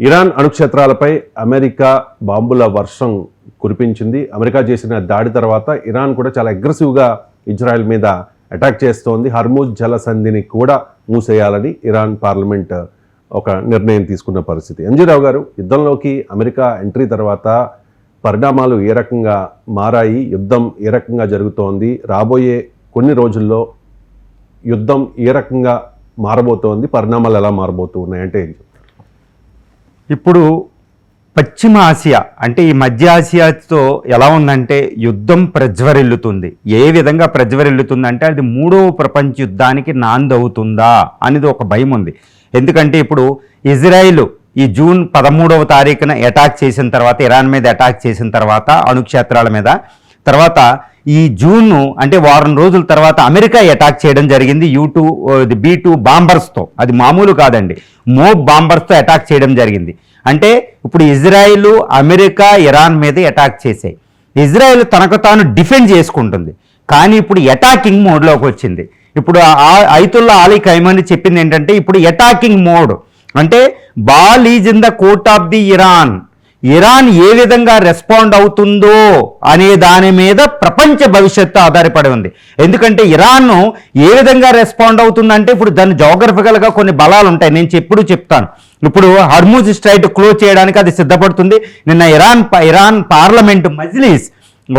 Iran అణుక్షేత్రాలపై America బాంబుల వర్షం కురిపించింది. America చేసిన దాడి తర్వాత ఇరాన్ కూడా చాలా అగ్రెసివ్గా ఇజ్రాయెల్ మీద అటాక్ చేస్తోంది. హర్మూజ్ జలసంధిని కూడా మూసేయాలని ఇరాన్ పార్లమెంట్ ఒక నిర్ణయం తీసుకున్న పరిస్థితి. ఎంజీ రావు గారు, యుద్ధంలోకి అమెరికా ఎంట్రీ తర్వాత పరిణామాలు ఏ రకంగా మారాయి, యుద్ధం ఏ రకంగా జరుగుతోంది, రాబోయే కొన్ని రోజుల్లో యుద్ధం ఏ రకంగా మారబోతోంది, పరిణామాలు ఎలా మారబోతూ ఉన్నాయంటే ఏం చెప్తారు? ఇప్పుడు పశ్చిమ ఆసియా అంటే ఈ మధ్య ఆసియాతో ఎలా ఉందంటే యుద్ధం ప్రజ్వరిల్లుతుంది. ఏ విధంగా ప్రజ్వరిల్లుతుంది అంటే అది మూడవ ప్రపంచ యుద్ధానికి నాంది అవుతుందా అనేది ఒక భయం ఉంది. ఎందుకంటే ఇప్పుడు ఇజ్రాయిల్ ఈ జూన్ 13వ తారీఖున అటాక్ చేసిన తర్వాత, ఇరాన్ మీద అటాక్ చేసిన తర్వాత అణుక్షేత్రాల మీద, తర్వాత ఈ జూన్ అంటే వారం రోజుల తర్వాత అమెరికా అటాక్ చేయడం జరిగింది. B2 బాంబర్స్తో. అది మామూలు కాదండి, మోబ్ బాంబర్స్తో అటాక్ చేయడం జరిగింది. అంటే ఇప్పుడు ఇజ్రాయిల్, అమెరికా, ఇరాన్ మీద అటాక్ చేశాయి. ఇజ్రాయిల్ తనకు తాను డిఫెండ్ చేసుకుంటుంది, కానీ ఇప్పుడు అటాకింగ్ మోడ్లోకి వచ్చింది. ఇప్పుడు ఐతుల్లా అలీ ఖైమాని చెప్పింది ఏంటంటే ఇప్పుడు అటాకింగ్ మోడ్ అంటే ball is in the court of the Iran. Iran ఏ విధంగా రెస్పాండ్ అవుతుందో అనే దాని మీద ప్రపంచ భవిష్యత్తు ఆధారపడి ఉంది. ఎందుకంటే ఇరాన్ ఏ విధంగా రెస్పాండ్ అవుతుందంటే ఇప్పుడు దాని జోగ్రఫికల్గా కొన్ని బలాలు ఉంటాయి. నేను ఎప్పుడు చెప్తాను, ఇప్పుడు హర్మూజ్ స్ట్రైట్ క్లోజ్ చేయడానికి అది సిద్ధపడుతుంది. నిన్న Iran parliament Majlis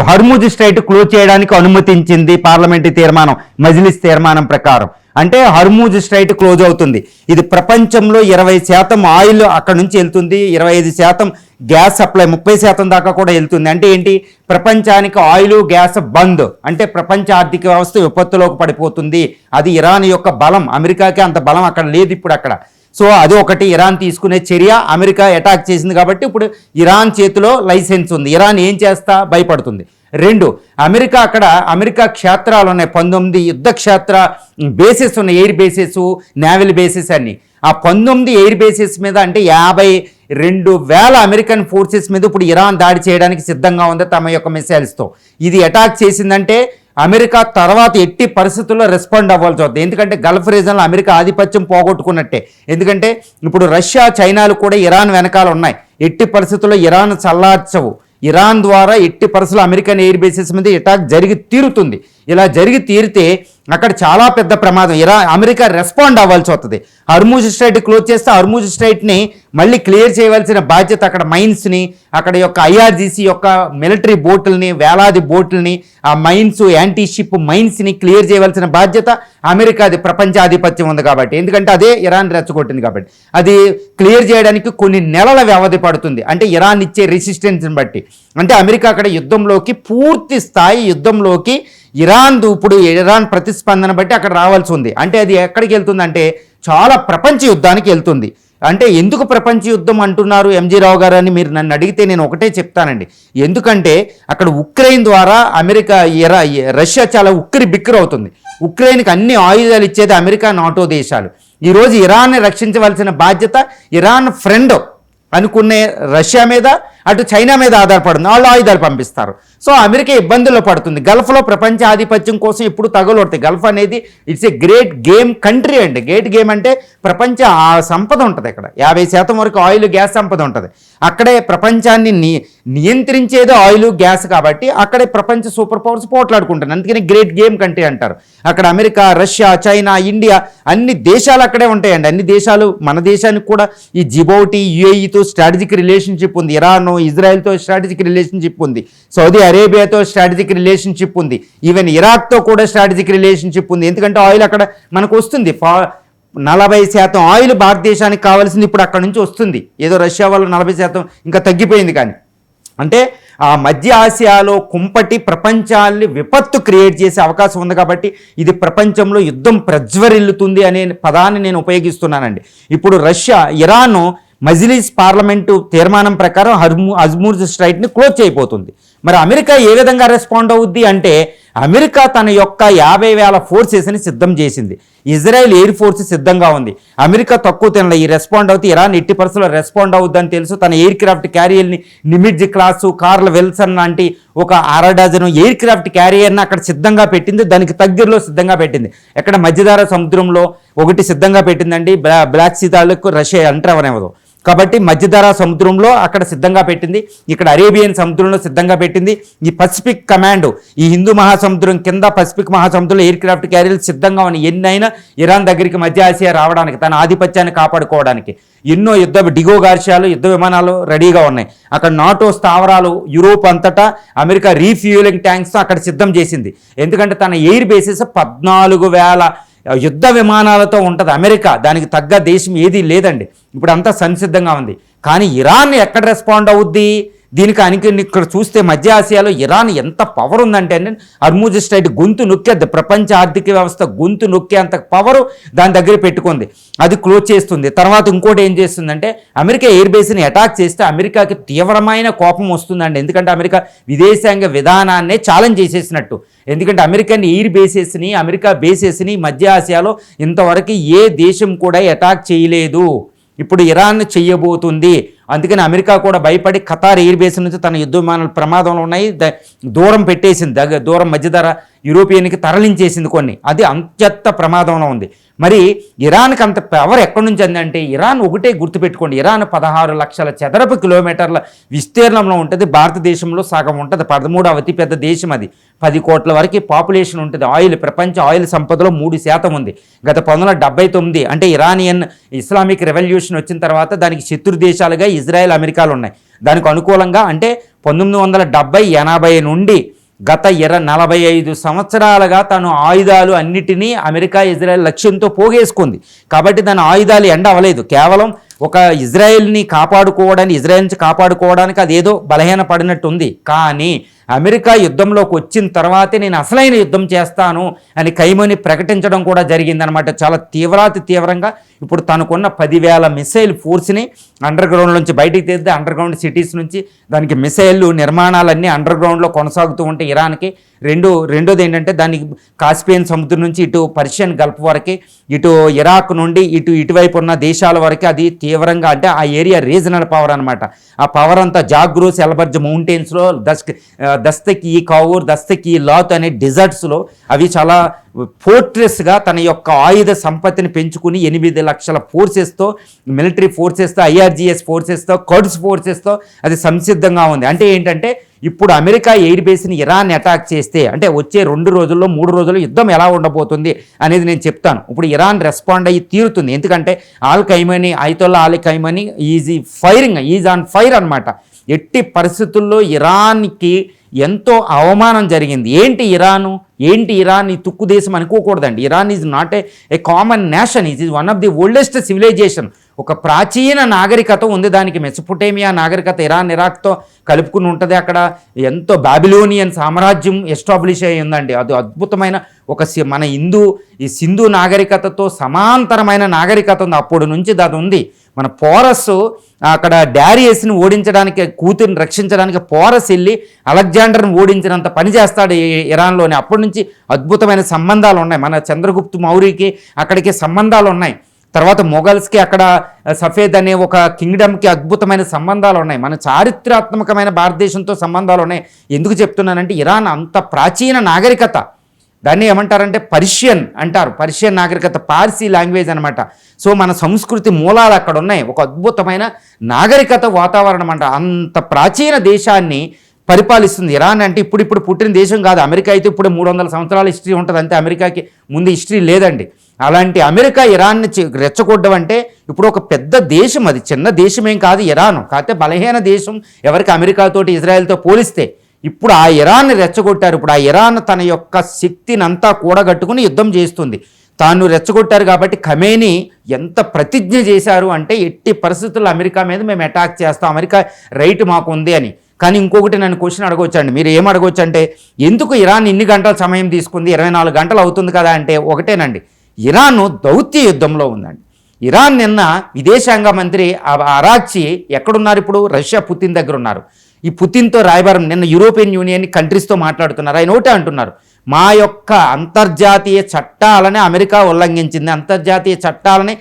Hormuz straight close చేయడానికి అనుమతించింది. పార్లమెంటు తీర్మానం, మజ్లిస్ తీర్మానం ప్రకారం అంటే హర్మూజ్ స్ట్రైట్ క్లోజ్ అవుతుంది. ఇది ప్రపంచంలో 20% ఆయిల్ అక్కడ నుంచి వెళ్తుంది, 25% గ్యాస్ సప్లై, 30% దాకా కూడా వెళ్తుంది. అంటే ఏంటి, ప్రపంచానికి ఆయిల్ గ్యాస్ బంద్ అంటే ప్రపంచ ఆర్థిక వ్యవస్థ విపత్తులోకి పడిపోతుంది. అది ఇరాన్ యొక్క బలం. అమెరికాకి అంత బలం అక్కడ లేదు ఇప్పుడు అక్కడ. సో అది ఒకటి ఇరాన్ తీసుకునే చర్య. అమెరికా అటాక్ చేసింది కాబట్టి ఇప్పుడు ఇరాన్ చేతిలో లైసెన్స్ ఉంది. ఇరాన్ ఏం చేస్తా భయపడుతుంది. 2, అమెరికా క్షేత్రాలు ఉన్నాయి, 19 యుద్ధ క్షేత్ర బేసెస్ ఉన్నాయి, ఎయిర్ బేసెస్, నేవల్ బేసెస్ అన్ని. ఆ 19 ఎయిర్ బేసెస్ మీద అంటే 52,000 అమెరికన్ ఫోర్సెస్ మీద ఇప్పుడు ఇరాన్ దాడి చేయడానికి సిద్ధంగా ఉంది తమ యొక్క మిసైల్స్తో. ఇది అటాక్ చేసిందంటే అమెరికా తర్వాత ఎట్టి పరిస్థితుల్లో రెస్పాండ్ అవ్వాల్సి వస్తుంది. ఎందుకంటే గల్ఫ్ రీజన్లో అమెరికా ఆధిపత్యం పోగొట్టుకున్నట్టే. ఎందుకంటే ఇప్పుడు రష్యా, చైనాలు కూడా ఇరాన్ వెనకాల ఉన్నాయి. ఎట్టి పరిస్థితుల్లో ఇరాన్ చల్లార్చవు. ఇరాన్ ద్వారా ఎట్టి పరిస్థితుల్లో అమెరికన్ ఎయిర్ బేసెస్ మీద అటాక్ జరిగి తీరుతుంది. ఇలా జరిగి తీరితే అక్కడ చాలా పెద్ద ప్రమాదం. అమెరికా రెస్పాండ్ అవ్వాల్సి వస్తుంది. హర్మూజ్ స్ట్రైట్ క్లోజ్ చేస్తే హర్మూజ్ స్ట్రైట్ని మళ్ళీ క్లియర్ చేయవలసిన బాధ్యత అక్కడ మైన్స్ని, అక్కడ యొక్క IRGC యొక్క మిలిటరీ బోట్లని, వేలాది బోట్లని, ఆ మైన్స్, యాంటీ షిప్ మైన్స్ని క్లియర్ చేయవలసిన బాధ్యత అమెరికాది. ప్రపంచ ఆధిపత్యం ఉంది కాబట్టి, ఎందుకంటే అదే ఇరాన్ రెచ్చగొట్టింది కాబట్టి అది క్లియర్ చేయడానికి కొన్ని నెలల వ్యవధి పడుతుంది. అంటే ఇరాన్ ఇచ్చే రెసిస్టెన్స్ని బట్టి. అంటే అమెరికా అక్కడ యుద్ధంలోకి, పూర్తి స్థాయి యుద్ధంలోకి ఇప్పుడు ఇరాన్ ప్రతిస్పందన బట్టి అక్కడ రావాల్సి ఉంది. అంటే అది ఎక్కడికి వెళ్తుందంటే చాలా ప్రపంచ యుద్ధానికి వెళ్తుంది. అంటే ఎందుకు ప్రపంచ యుద్ధం అంటున్నారు ఎంజీ రావు గారు అని మీరు నన్ను అడిగితే నేను ఒకటే చెప్తానండి. ఎందుకంటే అక్కడ ఉక్రెయిన్ ద్వారా రష్యా చాలా ఉక్కిరి బిక్కిరి అవుతుంది. ఉక్రెయిన్కి అన్ని ఆయుధాలు ఇచ్చేది అమెరికా, నాటో దేశాలు. ఈరోజు ఇరాన్ని రక్షించవలసిన బాధ్యత ఇరాన్ ఫ్రెండ్ అనుకునే రష్యా మీద, అటు చైనా మీద ఆధారపడుతుంది. వాళ్ళు ఆయుధాలు పంపిస్తారు. సో అమెరికా ఇబ్బందుల్లో పడుతుంది. గల్ఫ్లో ప్రపంచ ఆధిపత్యం కోసం ఇప్పుడు తగులొడతాయి. గల్ఫ్ అనేది it's a great game country అండి. గ్రేట్ గేమ్ అంటే ప్రపంచ సంపద ఉంటుంది. ఇక్కడ 50% వరకు ఆయిల్, గ్యాస్ సంపద ఉంటుంది. అక్కడే ప్రపంచాన్ని నియంత్రించేది ఆయిల్, గ్యాస్ కాబట్టి అక్కడే ప్రపంచ సూపర్ పవర్స్ పోట్లాడుకుంటారు. అందుకని గ్రేట్ గేమ్ కంట్రీ అంటారు. అక్కడ అమెరికా, రష్యా, చైనా, ఇండియా అన్ని దేశాలు అక్కడే ఉంటాయండి. అన్ని దేశాలు, మన దేశానికి కూడా ఈ జిబౌటి, UAEతో స్ట్రాటజిక్ రిలేషన్షిప్ ఉంది. ఇరాన్, ఇజ్రాయెల్తో స్ట్రాటజిక్ రిలేషన్షిప్ ఉంది. సౌదీ అరేబియాతో స్ట్రాటజిక్ రిలేషన్షిప్ ఉంది. ఈవెన్ ఇరాక్తో కూడా స్ట్రాటజిక్ రిలేషన్షిప్ ఉంది. ఎందుకంటే ఆయిల్ అక్కడ మనకు వస్తుంది. 40% ఆయిల్ భారతదేశానికి కావాల్సింది ఇప్పుడు అక్కడ నుంచి వస్తుంది. ఏదో రష్యా వల్ల 40% ఇంకా తగ్గిపోయింది. కానీ అంటే ఆ మధ్య ఆసియాలో కుంపటి ప్రపంచాన్ని విపత్తు క్రియేట్ చేసే అవకాశం ఉంది. కాబట్టి ఇది ప్రపంచంలో యుద్ధం ప్రజ్వరిల్లుతుంది అనే పదాన్ని నేను ఉపయోగిస్తున్నానండి. ఇప్పుడు ఇరాన్ మజ్లిస్ పార్లమెంటు తీర్మానం ప్రకారం హర్మూజ్ స్ట్రైట్ని క్లోజ్ చేయబోతుంది. మరి అమెరికా ఏ విధంగా రెస్పాండ్ అవుద్ది అంటే అమెరికా తన యొక్క 50,000 ఫోర్సెస్ని సిద్ధం చేసింది. ఇజ్రాయెల్ ఎయిర్ ఫోర్స్ సిద్ధంగా ఉంది. అమెరికా తక్కువ తినలే. ఈ రెస్పాండ్ అవుతుంది. ఇరాన్ ఎట్టి పరిస్థితుల్లో రెస్పాండ్ అవుద్దని తెలుసు. తన ఎయిర్ క్రాఫ్ట్ క్యారియర్ని నిమిట్జ్ క్లాసు, కార్ల్ విల్సన్ లాంటి ఒక 6 డజను ఎయిర్ క్రాఫ్ట్ క్యారియర్ని అక్కడ సిద్ధంగా పెట్టింది. దానికి దగ్గరలో సిద్ధంగా పెట్టింది. ఎక్కడ మధ్యధరా సముద్రంలో ఒకటి సిద్ధంగా పెట్టిందండి. బ్లాక్ సీ తాలూకు రష్యా ఎంటర్ అవనివ్వదు. కాబట్టి మధ్యధరా సముద్రంలో అక్కడ సిద్ధంగా పెట్టింది, ఇక్కడ అరేబియన్ సముద్రంలో సిద్ధంగా పెట్టింది. ఈ పసిఫిక్ కమాండ్, ఈ హిందూ మహాసముద్రం కింద పసిఫిక్ మహాసముద్రంలో ఎయిర్ క్రాఫ్ట్ క్యారియర్లు సిద్ధంగా ఉన్నాయి. ఎన్నైనా ఇరాన్ దగ్గరికి మధ్య ఆసియా రావడానికి, తన ఆధిపత్యాన్ని కాపాడుకోవడానికి ఎన్నో డిగో గార్షియాలు, యుద్ధ విమానాలు రెడీగా ఉన్నాయి. అక్కడ నాటో స్థావరాలు యూరోప్ అంతటా అమెరికా రీఫ్యూయలింగ్ ట్యాంక్స్ అక్కడ సిద్ధం చేసింది. ఎందుకంటే తన ఎయిర్ బేసెస్ 14,000 యుద్ధ విమానాలతో ఉంటుంది అమెరికా. దానికి తగ్గ దేశం ఏదీ లేదండి. ఇప్పుడు అంతా సంసిద్ధంగా ఉంది. కానీ ఇరాన్ ఎక్కడ రెస్పాండ్ అవుద్ది దీనికి ఇక్కడ చూస్తే మధ్య ఆసియాలో ఇరాన్ ఎంత పవర్ ఉందంటే అండి, హర్ముజ్ స్ట్రైట్ గొంతు నొక్కేది, ప్రపంచ ఆర్థిక వ్యవస్థ గొంతు నొక్కే అంత పవరు దాని దగ్గర పెట్టుకుంది. అది క్లోజ్ చేస్తుంది. తర్వాత ఇంకోటి ఏం చేస్తుందంటే, అమెరికా ఎయిర్ బేస్ని అటాక్ చేస్తే అమెరికాకి తీవ్రమైన కోపం వస్తుందండి. ఎందుకంటే అమెరికా విదేశాంగ విధానాన్నే ఛాలెంజ్ చేసేసినట్టు. ఎందుకంటే అమెరికన్ ఎయిర్ బేసెస్ని, అమెరికా బేసెస్ని మధ్య ఆసియాలో ఇంతవరకు ఏ దేశం కూడా అటాక్ చేయలేదు. ఇప్పుడు ఇరాన్ చెయ్యబోతుంది. అందుకని అమెరికా కూడా భయపడి ఖతార్ ఎయిర్ బేస్ నుంచి తన యుద్ధ విమానాలు ప్రమాదంలో ఉన్నాయి, దూరం పెట్టేసింది, దూరం మధ్యధర యూరోపియన్కి తరలించేసింది కొన్ని. అది అంత్యత్త ప్రమాదంలో ఉంది. మరి ఇరాన్కి అంత పవర్ ఎక్కడి నుంచి అందంటే, ఇరాన్ ఒకటే గుర్తుపెట్టుకోండి, ఇరాన్ 16 లక్షల చదరపు కిలోమీటర్ల విస్తీర్ణంలో ఉంటుంది. భారతదేశంలో సగం ఉంటుంది. 13వ అతిపెద్ద దేశం అది. 10 కోట్ల వరకు పాపులేషన్ ఉంటుంది. ఆయిల్, ప్రపంచ ఆయిల్ సంపదలో 3% ఉంది. గత 1979 అంటే ఇరానియన్ ఇస్లామిక్ రెవల్యూషన్ వచ్చిన తర్వాత దానికి శత్రు దేశాలుగా ఇజ్రాయెల్, అమెరికాలు ఉన్నాయి. దానికి అనుకూలంగా అంటే 1970-80 నుండి గత 45 సంవత్సరాలుగా తను ఆయుధాలు అన్నిటినీ అమెరికా, ఇజ్రాయెల్ లక్ష్యంతో పోగేసుకుంది. కాబట్టి దాని ఆయుధాలు ఎండ అవ్వలేదు. కేవలం ఒక ఇజ్రాయెల్ని కాపాడుకోవడానికి, ఇజ్రాయెల్ నుంచి కాపాడుకోవడానికి అదేదో బలహీన పడినట్టు ఉంది. కానీ అమెరికా యుద్ధంలోకి వచ్చిన తర్వాతే నేను అసలైన యుద్ధం చేస్తాను అని ఖైమనీ ప్రకటించడం కూడా జరిగిందనమాట. చాలా తీవ్రంగా ఇప్పుడు తనకున్న 10,000 మిసైల్ ఫోర్స్ని అండర్ గ్రౌండ్ నుంచి బయటికి తెస్తే, అండర్ గ్రౌండ్ సిటీస్ నుంచి దానికి మిసైళ్ళు నిర్మాణాలన్నీ అండర్ గ్రౌండ్లో కొనసాగుతూ ఉంటే ఇరాన్కి రెండోది ఏంటంటే, దానికి కాస్పియన్ సముద్రం నుంచి ఇటు పర్షియన్ గల్ఫ్ వరకు, ఇటు ఇరాక్ నుండి ఇటువైపు ఉన్న దేశాల వరకు అది తీవ్రంగా, అంటే ఆ ఏరియా రీజనల్ పవర్ అనమాట. ఆ పవర్ అంతా జాగ్రోస్, ఎల్బర్జ్ మౌంటైన్స్లో, దస్తక్ ఈ కావూర్, దస్తక్ ఈ లాత్ అనే డిజర్ట్స్లో అవి చాలా ఫోర్ట్రెస్గా తన యొక్క ఆయుధ సంపత్తిని పెంచుకుని 8 లక్షల ఫోర్సెస్తో, మిలిటరీ ఫోర్సెస్తో, IRGS ఫోర్సెస్తో, కర్డ్స్ ఫోర్సెస్తో అది సంసిద్ధంగా ఉంది. అంటే ఏంటంటే, ఇప్పుడు అమెరికా ఎయిర్ బేస్ని ఇరాన్ అటాక్ చేస్తే, అంటే వచ్చే 2 రోజుల్లో 3 రోజుల్లో యుద్ధం ఎలా ఉండబోతుంది అనేది నేను చెప్తాను. ఇప్పుడు ఇరాన్ రెస్పాండ్ అయ్యి తీరుతుంది. ఎందుకంటే Ayatollah Ali Khamenei is on fire అనమాట. ఎట్టి పరిస్థితుల్లో ఇరాన్కి ఎంతో అవమానం జరిగింది. ఏంటి ఇరాన్ ఈ తుక్కు దేశం అనుకోకూడదండి. Iran is not a common nation, is one of the oldest civilization. ఒక ప్రాచీన నాగరికత ఉంది దానికి. మెసొపొటేమియా నాగరికత ఇరాక్తో కలుపుకుని ఉంటుంది. అక్కడ ఎంతో బాబిలోనియన్ సామ్రాజ్యం ఎస్టాబ్లిష్ అయ్యి ఉందండి. అది అద్భుతమైన మన ఈ సింధు నాగరికతతో సమాంతరమైన నాగరికత ఉంది. అప్పుడు నుంచి అది ఉంది. మన పోరస్ అక్కడ డారియస్ని ఓడించడానికి, కూతురిని రక్షించడానికి పోరస్ వెళ్ళి అలెగ్జాండర్ని ఓడించినంత పని చేస్తాడు ఇరాన్లోని. అప్పటి నుంచి అద్భుతమైన సంబంధాలు ఉన్నాయి. మన చంద్రగుప్తు మౌర్యకి అక్కడికి సంబంధాలు ఉన్నాయి. తర్వాత మొఘల్స్కి అక్కడ సఫేద్ అనే ఒక కింగ్డమ్కి అద్భుతమైన సంబంధాలు ఉన్నాయి. మన చారిత్రాత్మకమైన భారతదేశంతో సంబంధాలు ఉన్నాయి. ఎందుకు చెప్తున్నానంటే, ఇరాన్ అంత ప్రాచీన నాగరికత. దాన్ని ఏమంటారంటే పర్షియన్ అంటారు. పర్షియన్ నాగరికత, పార్సీ లాంగ్వేజ్ అనమాట. సో మన సంస్కృతి మూలాలు అక్కడ ఉన్నాయి. ఒక అద్భుతమైన నాగరికత వాతావరణం అంట. అంత ప్రాచీన దేశాన్ని పరిపాలిస్తుంది ఇరాన్. అంటే ఇప్పుడు పుట్టిన దేశం కాదు. అమెరికా అయితే ఇప్పుడు 300 సంవత్సరాల హిస్టరీ ఉంటుంది అంతే. అమెరికాకి ముందు హిస్టరీ లేదండి. అలాంటి అమెరికా ఇరాన్ని రెచ్చగొట్టడం అంటే, ఇప్పుడు ఒక పెద్ద దేశం, అది చిన్న దేశమేం కాదు ఇరాన్, కాకపోతే బలహీన దేశం ఎవరికి అమెరికాతోటి, ఇజ్రాయెల్తో పోలిస్తే. ఇప్పుడు ఆ ఇరాన్ని రెచ్చగొట్టారు. ఇప్పుడు ఆ ఇరాన్ తన యొక్క శక్తిని అంతా కూడగట్టుకుని యుద్ధం చేస్తుంది. తాను రెచ్చగొట్టారు కాబట్టి ఖమేనీ ఎంత ప్రతిజ్ఞ చేశారు అంటే, ఎట్టి పరిస్థితుల్లో అమెరికా మీద మేము అటాక్ చేస్తాం, అమెరికా రైట్ మాకు ఉంది అని. కానీ ఇంకొకటి నన్ను క్వశ్చన్ అడగొచ్చండి. మీరు ఏం అడగొచ్చు అంటే, ఎందుకు ఇరాన్ ఇన్ని గంటల సమయం తీసుకుంది, 24 గంటలు అవుతుంది కదా అంటే, ఒకటేనండి, ఇరాన్ దౌత్య యుద్ధంలో ఉందండి. ఇరాన్ నిన్న విదేశాంగ మంత్రి అరాక్చి ఎక్కడున్నారు? ఇప్పుడు రష్యా పుతిన్ దగ్గర ఉన్నారు. ఈ పుతిన్తో రాయబారం నిన్న యూరోపియన్ యూనియన్ కంట్రీస్తో మాట్లాడుతున్నారు. ఆయన ఒకటే అంటున్నారు, మా యొక్క అంతర్జాతీయ చట్టాలని అమెరికా ఉల్లంఘించింది, అంతర్జాతీయ చట్టాలని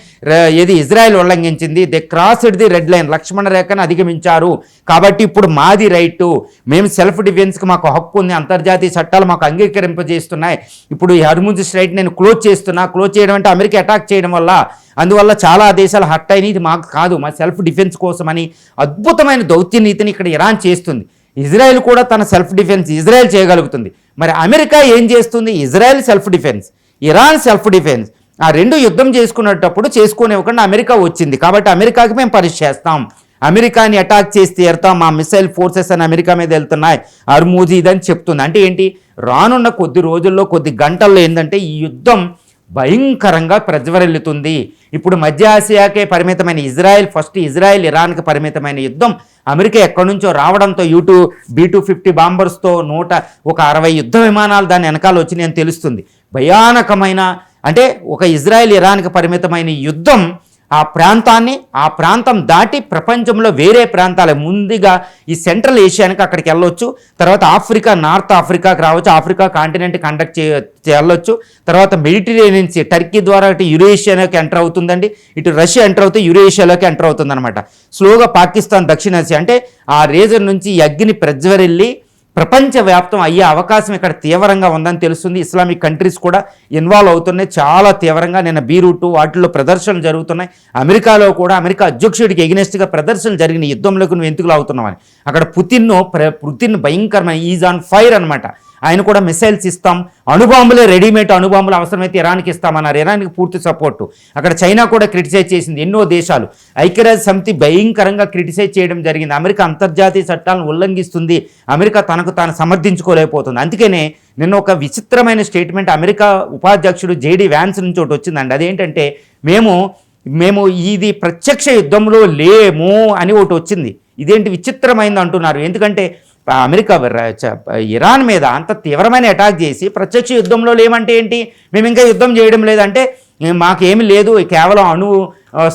ఇజ్రాయెల్ ఉల్లంఘించింది, they crossed the red line, Lakshmana రేఖను అధిగమించారు. కాబట్టి ఇప్పుడు మాది రైటు, మేము సెల్ఫ్ డిఫెన్స్కి మాకు హక్కు ఉంది, అంతర్జాతీయ చట్టాలు మాకు అంగీకరింపజేస్తున్నాయి. ఇప్పుడు ఈ హర్ముజ్ స్ట్రైట్ నేను క్లోజ్ చేయడం అంటే అమెరికా అటాక్ చేయడం వల్ల అందువల్ల చాలా దేశాలు హర్ట్ అయినాయి. ఇది మాకు కాదు, మా సెల్ఫ్ డిఫెన్స్ కోసమని అద్భుతమైన దౌత్య నీతిని ఇక్కడ ఇరాన్ చేస్తుంది. ఇజ్రాయెల్ కూడా తన సెల్ఫ్ డిఫెన్స్ ఇజ్రాయెల్ చేయగలుగుతుంది. మరి అమెరికా ఏం చేస్తుంది? Israel self defence, Iran self defence, ఆ రెండు యుద్ధం చేసుకునేటప్పుడు చేసుకోనివ్వకుండా అమెరికా వచ్చింది. కాబట్టి అమెరికాకి మేము పరీక్ష చేస్తాం, అమెరికాని అటాక్ చేసి తీరుతాం, మా మిసైల్ ఫోర్సెస్ అని అమెరికా మీద వెళ్తున్నాయి, హర్మూజ్ ఇదని చెప్తుంది. అంటే ఏంటి? రానున్న కొద్ది రోజుల్లో కొద్ది గంటల్లో ఏంటంటే ఈ యుద్ధం భయంకరంగా ప్రజ్వరిల్లుతుంది. ఇప్పుడు మధ్య ఆసియాకే పరిమితమైన ఇజ్రాయెల్, ఫస్ట్ ఇజ్రాయెల్ ఇరాన్కి పరిమితమైన యుద్ధం అమెరికా ఎక్కడి నుంచో రావడంతో B-250 బాంబర్స్తో 160 యుద్ధ విమానాలు దాని వెనకాల వచ్చినాయి అని తెలుస్తుంది. భయానకమైన, అంటే ఒక ఇజ్రాయెల్ ఇరాన్కి పరిమితమైన యుద్ధం ఆ ప్రాంతం దాటి ప్రపంచంలో వేరే ప్రాంతాలు, ముందుగా ఈ సెంట్రల్ ఏషియానికి అక్కడికి వెళ్ళొచ్చు, తర్వాత ఆఫ్రికా, నార్త్ ఆఫ్రికాకి రావచ్చు, ఆఫ్రికా కాంటినెంట్ కండక్ట్ వెళ్ళొచ్చు, తర్వాత మెడిటరేనియన్ సీ, టర్కీ ద్వారా ఇటు యురేషియాలోకి ఎంటర్ అవుతుందండి, ఇటు రష్యా ఎంటర్ అవుతే యురేషియాలోకి ఎంటర్ అవుతుంది అనమాట. స్లోగా పాకిస్తాన్, దక్షిణాసియా, అంటే ఆ రీజన్ నుంచి ఈ అగ్ని ప్రజ్వరిల్లి ప్రపంచవ్యాప్తం అయ్యే అవకాశం ఇక్కడ తీవ్రంగా ఉందని తెలుస్తుంది. ఇస్లామిక్ కంట్రీస్ కూడా ఇన్వాల్వ్ అవుతున్నాయి చాలా తీవ్రంగా. నిన్న బీరూటు వాటిల్లో ప్రదర్శనలు జరుగుతున్నాయి. అమెరికాలో కూడా అమెరికా అధ్యక్షుడికి ఎగనెస్ట్గా ప్రదర్శనలు జరిగిన యుద్ధంలోకి నువ్వు ఎందుకు లాగుతున్నావని. అక్కడ పుతిన్ భయంకరమైన ఈజ్ ఆన్ ఫైర్ అనమాట. ఆయన కూడా మిసైల్స్ ఇస్తాం, అణుబాంబులే, రెడీమేడ్ అణుబాంబులు అవసరమైతే ఇరాన్కి ఇస్తామన్నారు. ఇరాన్కి పూర్తి సపోర్టు. అక్కడ చైనా కూడా క్రిటిసైజ్ చేసింది. ఎన్నో దేశాలు, ఐక్యరాజ్య సమితి భయంకరంగా క్రిటిసైజ్ చేయడం జరిగింది. అమెరికా అంతర్జాతీయ చట్టాలను ఉల్లంఘిస్తుంది, అమెరికా తనకు తాను సమర్థించుకోలేకపోతుంది. అందుకనే నిన్న ఒక విచిత్రమైన స్టేట్మెంట్ అమెరికా ఉపాధ్యక్షుడు JD వ్యాన్స్ నుంచి ఒకటి వచ్చిందండి. అదేంటంటే మేము ఇది ప్రత్యక్ష యుద్ధంలో లేము అని ఒకటి వచ్చింది. ఇదేంటి విచిత్రమైంది అంటున్నారు. ఎందుకంటే అమెరికా ఇరాన్ మీద అంత తీవ్రమైన అటాక్ చేసి ప్రత్యక్ష యుద్ధంలో లేమంటే ఏంటి? మేము ఇంకా యుద్ధం చేయడం లేదంటే మాకేమీ లేదు, కేవలం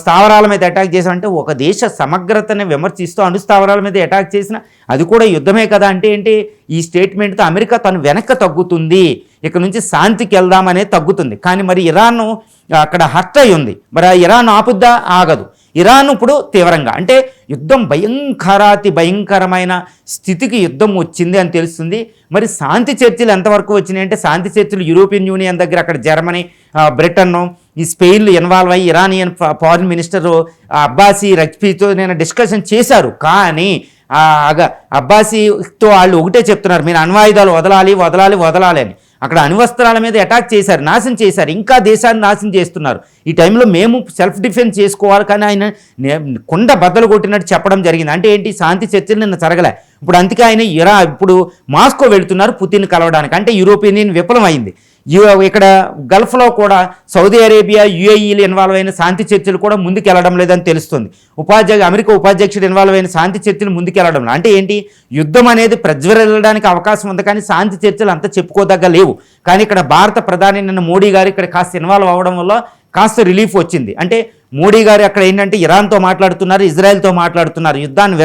స్థావరాల మీద అటాక్ చేసామంటే ఒక దేశ సమగ్రతని విమర్శిస్తూ స్థావరాల మీద అటాక్ చేసిన అది కూడా యుద్ధమే కదా. అంటే ఏంటి? ఈ స్టేట్మెంట్తో అమెరికా తను వెనక్కి తగ్గుతుంది, ఇక్కడ నుంచి శాంతికి వెళ్దామనేది తగ్గుతుంది. కానీ మరి ఇరాన్ అక్కడ హర్ట్ అయి ఉంది. మరి ఇరాన్ ఆపుద్దా? ఆగదు. ఇరాన్ ఇప్పుడు తీవ్రంగా, అంటే యుద్ధం భయంకరమైన స్థితికి యుద్ధం వచ్చింది అని తెలుస్తుంది. మరి శాంతి చర్చలు ఎంతవరకు వచ్చినాయి అంటే, శాంతి చర్చలు యూరోపియన్ యూనియన్ దగ్గర, అక్కడ జర్మనీ, బ్రిటన్, ఈ స్పెయిన్లు ఇన్వాల్వ్ అయ్యి ఇరానియన్ ఫారిన్ మినిస్టర్ అబ్బాసీ రజ్పీతో నేను డిస్కషన్ చేశారు. కానీ అబ్బాసీతో వాళ్ళు ఒకటే చెప్తున్నారు, మీరు అణ్వాయుధాలు వదలాలి అని. అక్కడ అణ్వస్త్రాల మీద అటాక్ చేశారు, నాశనం చేశారు, ఇంకా దేశాన్ని నాశనం చేస్తున్నారు. ఈ టైంలో మేము సెల్ఫ్ డిఫెన్స్ చేసుకోవాలి, కానీ ఆయన కొండ బద్దలు కొట్టినట్టు చెప్పడం జరిగింది. అంటే ఏంటి? శాంతి చర్చలు నిన్న జరగలే. ఇప్పుడు అందుకే ఆయన ఇప్పుడు మాస్కో వెళుతున్నారు పుతిన్ కలవడానికి. అంటే యూరోపియన్ యూనియన్ విఫలం అయింది. ఇక్కడ గల్ఫ్లో కూడా సౌదీ అరేబియా, UAEలు ఇన్వాల్వ్ అయిన శాంతి చర్చలు కూడా ముందుకెళ్లడం లేదని తెలుస్తుంది. అమెరికా ఉపాధ్యక్షుడు ఇన్వాల్వ్ అయిన శాంతి చర్చలు ముందుకెళ్లడం. అంటే ఏంటి? యుద్ధం అనేది ప్రజ్వరిల్లడానికి అవకాశం ఉంది, కానీ శాంతి చర్చలు అంత చెప్పుకోదగ్గ లేవు. కానీ ఇక్కడ భారత ప్రధాని నిన్న మోడీ గారు ఇక్కడ కాస్త ఇన్వాల్వ్ అవ్వడం వల్ల కాస్త రిలీఫ్ వచ్చింది. అంటే మోడీ గారు అక్కడ ఏంటంటే ఇరాన్తో మాట్లాడుతున్నారు, ఇజ్రాయెల్తో మాట్లాడుతున్నారు, యుద్ధాన్ని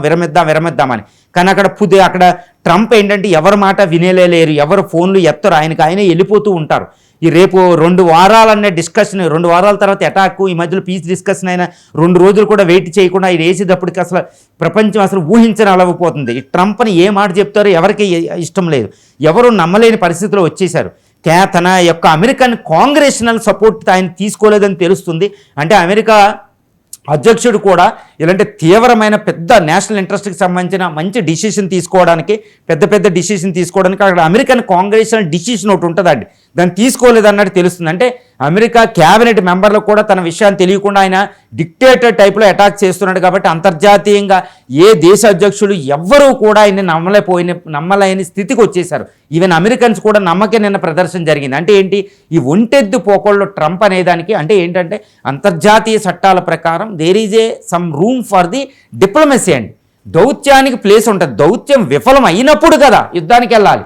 విరమిద్దామని. కానీ అక్కడ ట్రంప్ ఏంటంటే ఎవరి మాట వినేలేరు, ఎవరు ఫోన్లు ఎత్తరు, ఆయనే వెళ్ళిపోతూ ఉంటారు. ఈ రేపు 2 వారాలనే డిస్కషన్, 2 వారాల తర్వాత అటాక్, ఈ మధ్యలో పీస్ డిస్కషన్ అయినా 2 రోజులు కూడా వెయిట్ చేయకుండా ఇది వేసేటప్పటికి అసలు ప్రపంచం అసలు ఊహించని అలవపోతుంది. ఈ ట్రంప్ని ఏ మాట చెప్తారో ఎవరికి ఇష్టం లేదు, ఎవరు నమ్మలేని పరిస్థితిలో వచ్చేశారు. తన యొక్క అమెరికన్ కాంగ్రెషనల్ సపోర్ట్ ఆయన తీసుకోలేదని తెలుస్తుంది. అంటే అమెరికా అధ్యక్షుడు కూడా ఇలాంటి తీవ్రమైన పెద్ద నేషనల్ ఇంట్రెస్ట్కి సంబంధించిన మంచి డిసిషన్ తీసుకోవడానికి, పెద్ద డిసిషన్ తీసుకోవడానికి అక్కడ అమెరికన్ కాంగ్రెషనల్ డిసిషన్ ఒకటి ఉంటుందండి, దాన్ని తీసుకోలేదన్నట్టు తెలుస్తుంది. అంటే అమెరికా క్యాబినెట్ మెంబర్లకు కూడా తన విషయాన్ని తెలియకుండా ఆయన డిక్టేటర్ టైప్లో అటాక్ చేస్తున్నాడు. కాబట్టి అంతర్జాతీయంగా ఏ దేశ అధ్యక్షులు ఎవ్వరూ కూడా ఆయన నమ్మలేని స్థితికి వచ్చేశారు. ఈవెన్ అమెరికన్స్ కూడా నమ్మకే నిన్న ప్రదర్శన జరిగింది. అంటే ఏంటి? ఈ ఒంటెద్దు పోకోళ్ళు ట్రంప్ అనేదానికి అంటే ఏంటంటే అంతర్జాతీయ చట్టాల ప్రకారం there is some room for the diplomacy అండి. దౌత్యానికి ప్లేస్ ఉంటుంది. దౌత్యం విఫలం అయినప్పుడు కదా యుద్ధానికి వెళ్ళాలి.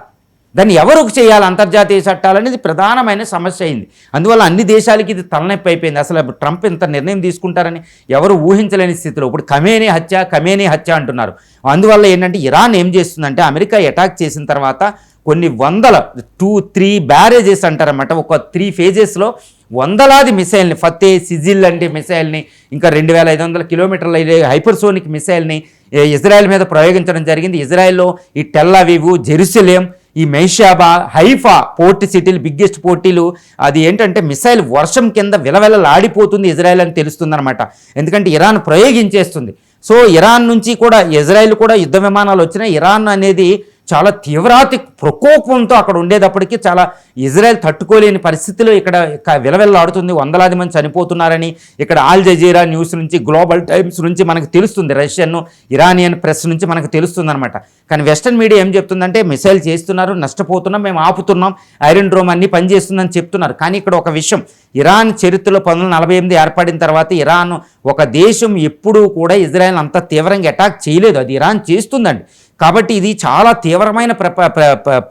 దాన్ని ఎవరికి చేయాలి? అంతర్జాతీయ చట్టాలు అనేది ప్రధానమైన సమస్య అయింది. అందువల్ల అన్ని దేశాలకి ఇది తలనొప్పి అయిపోయింది. అసలు ట్రంప్ ఇంత నిర్ణయం తీసుకుంటారని ఎవరు ఊహించలేని స్థితిలో ఇప్పుడు ఖమేనీ హత్య అంటున్నారు. అందువల్ల ఏంటంటే ఇరాన్ ఏం చేస్తుందంటే అమెరికా అటాక్ చేసిన తర్వాత కొన్ని వందల 2-3 బ్యారేజెస్ అంటారన్నమాట, ఒక 3 ఫేజెస్లో వందలాది మిసైల్ని, ఫతే సిజిల్ అంటే మిసైల్ని, ఇంకా 2500 కిలోమీటర్ల హైపర్సోనిక్ మిసైల్ని ఇజ్రాయెల్ మీద ప్రయోగించడం జరిగింది. ఇజ్రాయెల్లో ఈ టెల్ అవీవ్, జెరూసలేం, ఈ మైషాబా, హైఫా పోర్ట్ సిటీలు, బిగ్గెస్ట్ పోర్టీలు, అది ఏంటంటే మిసైల్ వర్షం కింద విలవిలలాడిపోతుంది ఇజ్రాయెల్ అని తెలుస్తుందన్నమాట. ఎందుకంటే ఇరాన్ ప్రయోగించేస్తుంది. సో ఇరాన్ నుంచి కూడా ఇజ్రాయెల్ కూడా యుద్ధ విమానాలు వచ్చినాయి. ఇరాన్ అనేది చాలా తీవ్రాతి ప్రకోపంతో అక్కడ ఉండేటప్పటికీ చాలా ఇజ్రాయెల్ తట్టుకోలేని పరిస్థితిలో ఇక్కడ విలవిల్లాడుతుంది. వందలాది మంది చనిపోతున్నారని ఇక్కడ ఆల్ జజీరా న్యూస్ నుంచి, గ్లోబల్ టైమ్స్ నుంచి మనకు తెలుస్తుంది, రష్యన్ ఇరానియన్ ప్రెస్ నుంచి మనకు తెలుస్తుంది అనమాట. కానీ వెస్టర్న్ మీడియా ఏం చెప్తుందంటే మిసైల్ చేస్తున్నారు, నష్టపోతున్నాం, మేము ఆపుతున్నాం, ఐరన్ డ్రోమ్ అన్ని పనిచేస్తుందని చెప్తున్నారు. కానీ ఇక్కడ ఒక విషయం, ఇరాన్ చరిత్రలో 1948 ఏర్పడిన తర్వాత ఇరాన్ ఒక దేశం ఎప్పుడూ కూడా ఇజ్రాయెల్ అంత తీవ్రంగా అటాక్ చేయలేదు. అది ఇరాన్ చేస్తుందండి. కాబట్టి ఇది చాలా తీవ్రమైన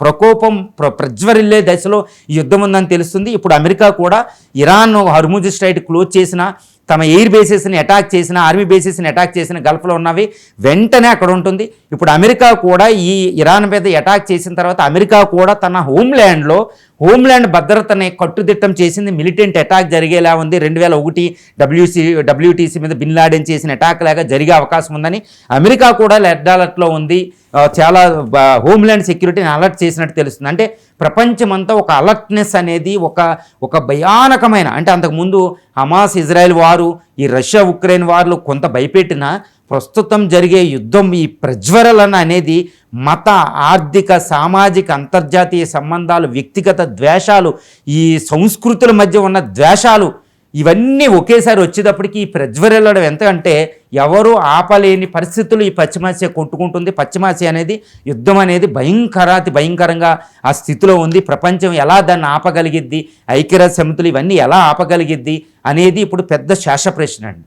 ప్రకోపం ప్రజ్వరిల్లే దశలో ఈ యుద్ధం ఉందని తెలుస్తుంది. ఇప్పుడు అమెరికా కూడా ఇరాన్ హర్ముజ్ స్ట్రైట్ క్లోజ్ చేసిన, తమ ఎయిర్ బేసెస్ని అటాక్ చేసిన, ఆర్మీ బేసెస్ని అటాక్ చేసిన, గల్ఫ్లో ఉన్నవి వెంటనే అక్కడ ఉంటుంది. ఇప్పుడు అమెరికా కూడా ఈ ఇరాన్ మీద అటాక్ చేసిన తర్వాత అమెరికా కూడా తన హోమ్ల్యాండ్ భద్రతని కట్టుదిట్టం చేసింది. మిలిటెంట్ అటాక్ జరిగేలా ఉంది. 2001 WTC మీద బిన్ లాడెన్ చేసిన అటాక్ లాగా జరిగే అవకాశం ఉందని అమెరికా కూడా రెడ్ అలర్ట్లో ఉంది. చాలా హోమ్ల్యాండ్ సెక్యూరిటీని అలర్ట్ చేసినట్టు తెలుస్తుంది. అంటే ప్రపంచమంతా ఒక అలర్ట్నెస్ అనేది ఒక భయానకమైన, అంటే అంతకుముందు హమాస్ ఇజ్రాయెల్ వారు, ఈ రష్యా ఉక్రెయిన్ వార్లు కొంత భయపెట్టిన ప్రస్తుతం జరిగే యుద్ధం, ఈ ప్రజ్వరలన అనేది మత, ఆర్థిక, సామాజిక, అంతర్జాతీయ సంబంధాలు, వ్యక్తిగత ద్వేషాలు, ఈ సంస్కృతుల మధ్య ఉన్న ద్వేషాలు, ఇవన్నీ ఒకేసారి వచ్చేటప్పటికి ఈ ప్రజ్వరలడం ఎంత అంటే ఎవరు ఆపలేని పరిస్థితులు ఈ పశ్చిమాసియా కొట్టుకుంటుంది. పశ్చిమాసియా అనేది యుద్ధం అనేది భయంకరంగా ఆ స్థితిలో ఉంది. ప్రపంచం ఎలా దాన్ని ఆపగలిగిద్ది, ఐక్యరాజ్య సమితులు ఇవన్నీ ఎలా ఆపగలిగిద్ది అనేది ఇప్పుడు పెద్ద శాస ప్రశ్న అండి.